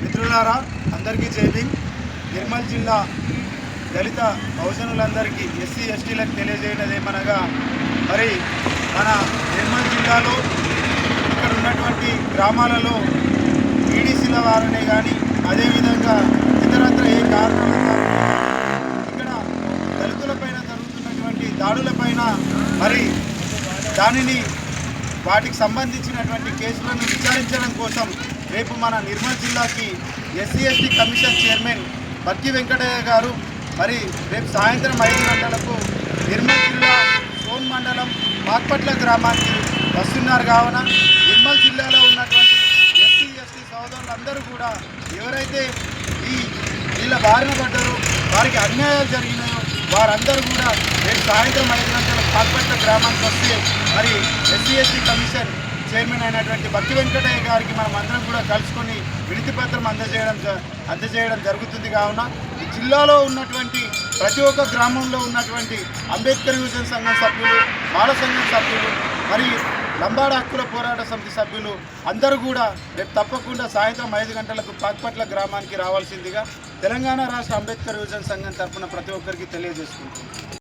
మిత్రులారా, అందరికీ జై భీమ్. నిర్మల్ జిల్లా దళిత బహుజనులందరికీ ఎస్సీ ఎస్టీలకు తెలియజేయడం ఏమనగా, మరి మన నిర్మల్ జిల్లాలో ఇక్కడ ఉన్నటువంటి గ్రామాలలో ఈడీసీల వారనే కానీ అదేవిధంగా ఇతరత్ర ఏ కారణాల ఇక్కడ దళితులపైన జరుగుతున్నటువంటి దాడులపైన మరి దానిని వాటికి సంబంధించినటువంటి కేసులను విచారించడం కోసం రేపు మన నిర్మల్ జిల్లాకి ఎస్సీ ఎస్టీ కమిషన్ చైర్మన్ బక్కి వెంకటయ్య గారు మరి రేపు సాయంత్రం 5 గంటలకు నిర్మల్ జిల్లా సోన్ మండలం పాక్పట్ల గ్రామానికి వస్తున్నారు. కావున నిర్మల్ జిల్లాలో ఉన్నటువంటి ఎస్సీ ఎస్టీ సోదరులందరూ కూడా ఎవరైతే వీళ్ళ బారిన పడ్డారో, వారికి అన్యాయాలు జరిగినాయో వారందరూ కూడా రేపు సాయంత్రం 5 గంటలకు పాక్పట్ల గ్రామానికి వస్తే మరి ఎస్సీ ఎస్టీ కమిషన్ చైర్మన్ అయినటువంటి బక్కి వెంకటయ్య గారికి మనం అందరం కూడా కలుసుకొని వినతి పత్రం అందజేయడం జరుగుతుంది. కావున ఈ జిల్లాలో ఉన్నటువంటి ప్రతి ఒక్క గ్రామంలో ఉన్నటువంటి అంబేద్కర్ యువజన సంఘం సభ్యులు, మాల సంఘం సభ్యులు, మరి లంబాడ హక్కుల పోరాట సమితి సభ్యులు అందరూ కూడా రేపు తప్పకుండా సాయంత్రం 5 గంటలకు పాక్పట్ల గ్రామానికి రావాల్సిందిగా తెలంగాణ రాష్ట్ర అంబేద్కర్ యువజన సంఘం తరఫున ప్రతి ఒక్కరికి తెలియజేసుకుంటున్నాం.